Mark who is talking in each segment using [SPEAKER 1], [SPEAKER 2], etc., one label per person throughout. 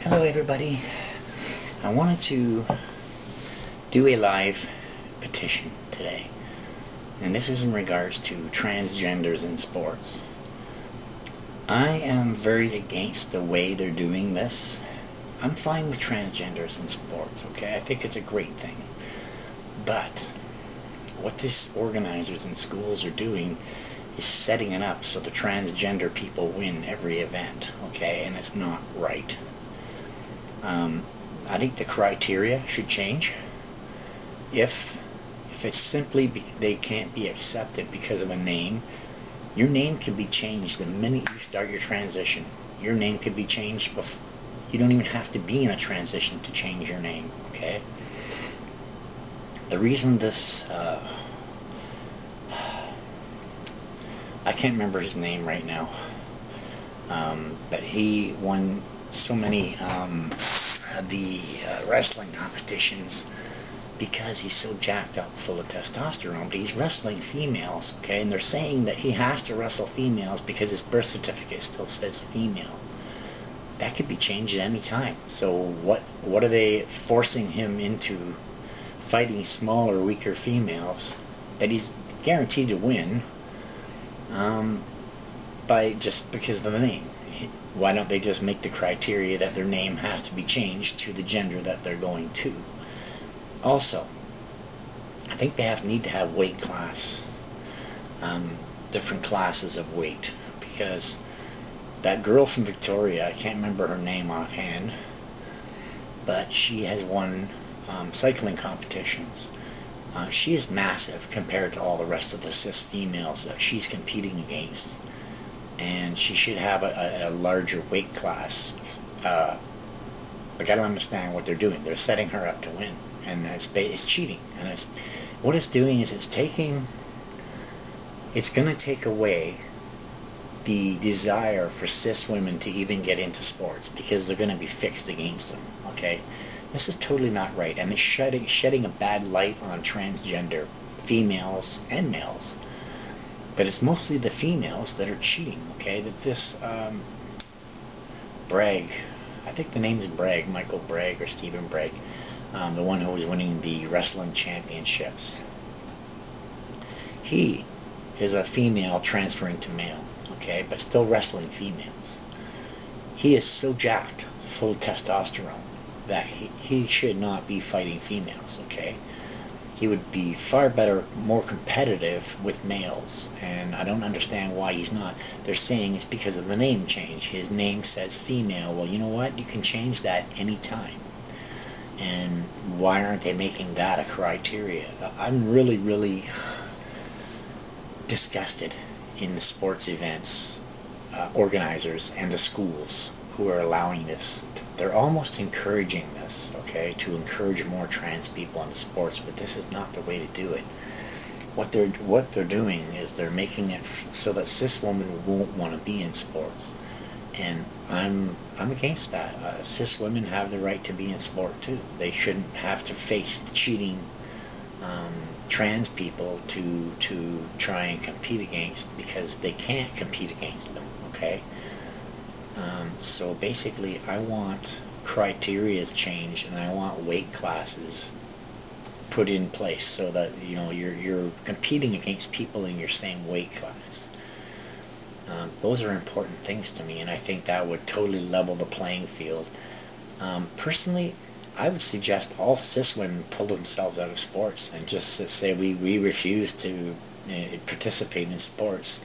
[SPEAKER 1] Hello everybody. I wanted to do a live petition today, and this is in regards to transgenders in sports. I am very against the way they're doing this. I'm fine with transgenders in sports, okay? I think it's a great thing. But what these organizers in schools are doing is setting it up so the transgender people win every event, okay? And it's not right. I think the criteria should change. If it's simply they can't be accepted because of a name, your name can be changed the minute you start your transition. Your name can be changed before. You don't even have to be in a transition to change your name, okay? The reason this, I can't remember his name right now, but he won so many the wrestling competitions because he's so jacked up full of testosterone. But he's wrestling females, okay, and they're saying that he has to wrestle females because his birth certificate still says female. That could be changed at any time. So what are they forcing him into? Fighting smaller, weaker females that he's guaranteed to win by just because of the name. Why don't they just make the criteria that their name has to be changed to the gender that they're going to? Also, I think they need to have weight class, different classes of weight, because that girl from Victoria, I can't remember her name offhand, but she has won cycling competitions. She is massive compared to all the rest of the cis females that she's competing against, and she should have a larger weight class. I gotta understand what they're doing. They're setting her up to win, and it's cheating. And what it's doing is it's gonna take away the desire for cis women to even get into sports, because they're gonna be fixed against them, okay? This is totally not right, and it's shedding a bad light on transgender females and males. But it's mostly the females that are cheating, okay? That this Bragg, I think the name's Bragg, Michael Bragg or Stephen Bragg, the one who was winning the wrestling championships. He is a female transferring to male, okay, but still wrestling females. He is so jacked, full of testosterone, that he should not be fighting females, okay? He would be far better, more competitive with males, and I don't understand why he's not. They're saying it's because of the name change. His name says female. Well, you know what? You can change that anytime. And why aren't they making that a criteria? I'm really, really disgusted in the sports events organizers and the schools who are allowing this. They're almost encouraging this, okay, to encourage more trans people in sports, but this is not the way to do it. What they're doing is they're making it so that cis women won't want to be in sports, and I'm against that. Cis women have the right to be in sport too. They shouldn't have to face cheating trans people to try and compete against, because they can't compete against them, okay? So basically, I want criteria changed, and I want weight classes put in place so that you're competing against people in your same weight class. Those are important things to me, and I think that would totally level the playing field. Personally, I would suggest all cis women pull themselves out of sports and just say we refuse to participate in sports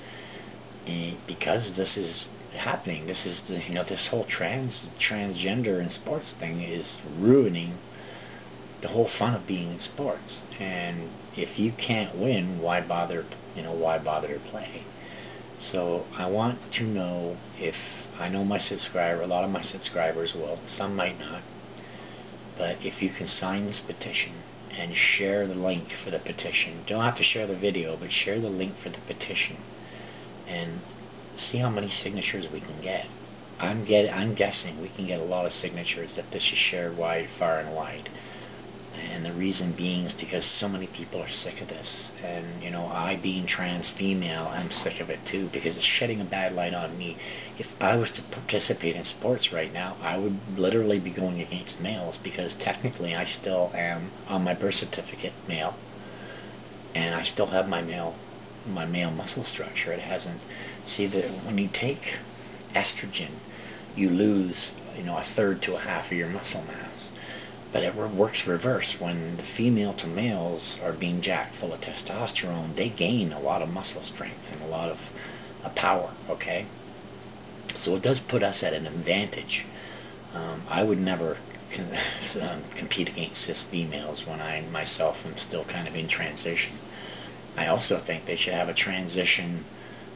[SPEAKER 1] because this is happening. This is this whole transgender in sports thing is ruining the whole fun of being in sports. And if you can't win, why bother to play? So I want to know, if I know a lot of my subscribers will, some might not, but if you can sign this petition and share the link for the petition. Don't have to share the video, but share the link for the petition, and see how many signatures we can get. I'm guessing we can get a lot of signatures if this is shared far and wide. And the reason being is because so many people are sick of this. And, you know, I being trans female, I'm sick of it too, because it's shedding a bad light on me. If I was to participate in sports right now, I would literally be going against males, because technically I still am, on my birth certificate, male. And I still have my male muscle structure. It hasn't, see, that when you take estrogen, you lose, you know, a third to a half of your muscle mass. But it works reverse. When the female to males are being jacked full of testosterone, they gain a lot of muscle strength and a lot of power, okay? So it does put us at an advantage. I would never compete against cis females when I myself am still kind of in transition. I also think they should have a transition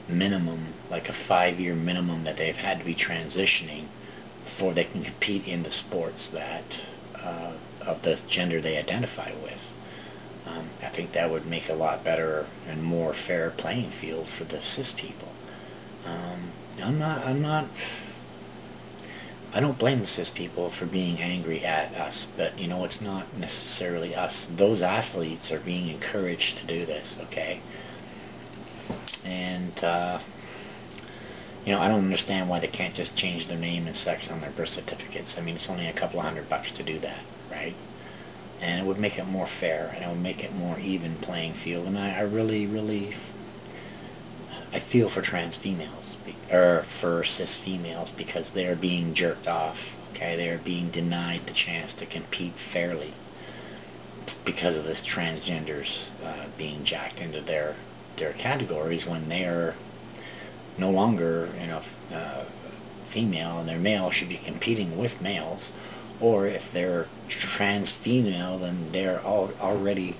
[SPEAKER 1] minimum, like a 5-year minimum that they've had to be transitioning before they can compete in the sports that of the gender they identify with. I think that would make a lot better and more fair playing field for the cis people. I don't blame the cis people for being angry at us, but, you know, it's not necessarily us. Those athletes are being encouraged to do this, okay? And, you know, I don't understand why they can't just change their name and sex on their birth certificates. I mean, it's only a couple of $100 to do that, right? And it would make it more fair, and it would make it more even playing field. And I really, I feel for trans females, or for cis females, because they're being jerked off, okay? They're being denied the chance to compete fairly because of this transgenders being jacked into their categories when they are no longer, you know, female, and they're male, should be competing with males. Or if they're trans female, then they're already,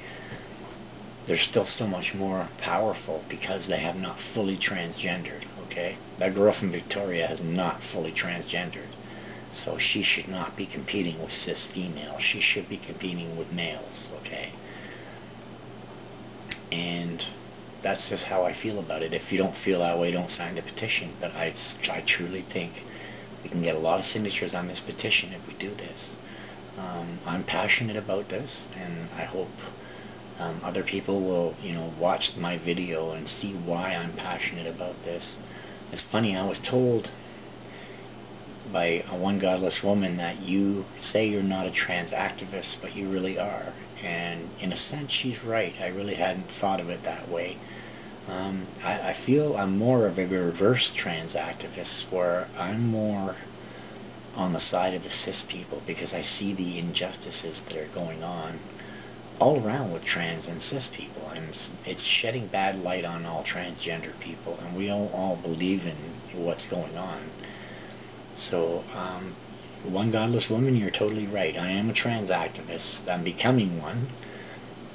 [SPEAKER 1] they're still so much more powerful because they have not fully transgendered, okay? That girl from Victoria has not fully transgendered, so she should not be competing with cis females. She should be competing with males, okay? And that's just how I feel about it. If you don't feel that way, don't sign the petition. But I truly think we can get a lot of signatures on this petition if we do this. I'm passionate about this, and I hope other people will, you know, watch my video and see why I'm passionate about this. It's funny, I was told by one godless woman that you say you're not a trans activist, but you really are. And in a sense, she's right. I really hadn't thought of it that way. I feel I'm more of a reverse trans activist, where I'm more on the side of the cis people, because I see the injustices that are going on all around with trans and cis people, and it's shedding bad light on all transgender people, and we don't all believe in what's going on. So, one godless woman, you're totally right. I am a trans activist. I'm becoming one,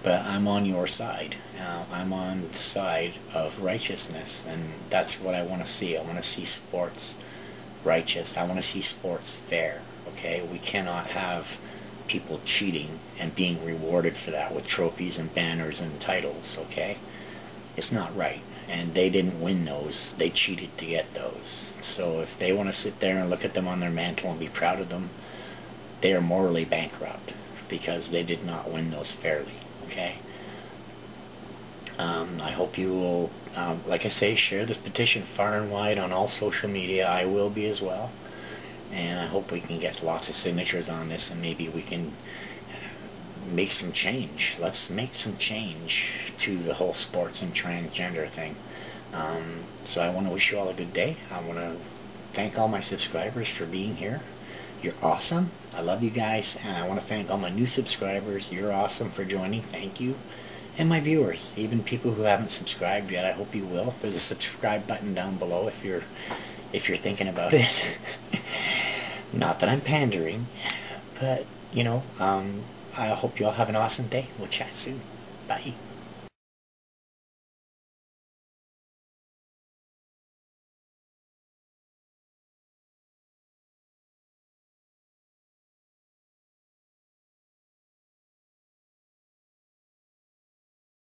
[SPEAKER 1] but I'm on your side. I'm on the side of righteousness, and that's what I want to see. I want to see sports righteous. I want to see sports fair, okay? We cannot have people cheating and being rewarded for that with trophies and banners and titles, okay? It's not right. And they didn't win those. They cheated to get those. So if they want to sit there and look at them on their mantle and be proud of them, they are morally bankrupt, because they did not win those fairly, okay? I hope you will, like I say, share this petition far and wide on all social media. I will be as well. And I hope we can get lots of signatures on this, and maybe we can make some change. Let's make some change to the whole sports and transgender thing. So I want to wish you all a good day. I want to thank all my subscribers for being here. You're awesome. I love you guys. And I want to thank all my new subscribers. You're awesome for joining. Thank you. And my viewers, even people who haven't subscribed yet, I hope you will. There's a subscribe button down below if you're thinking about it. Not that I'm pandering, but, you know, I hope you all have an awesome day. We'll chat soon. Bye.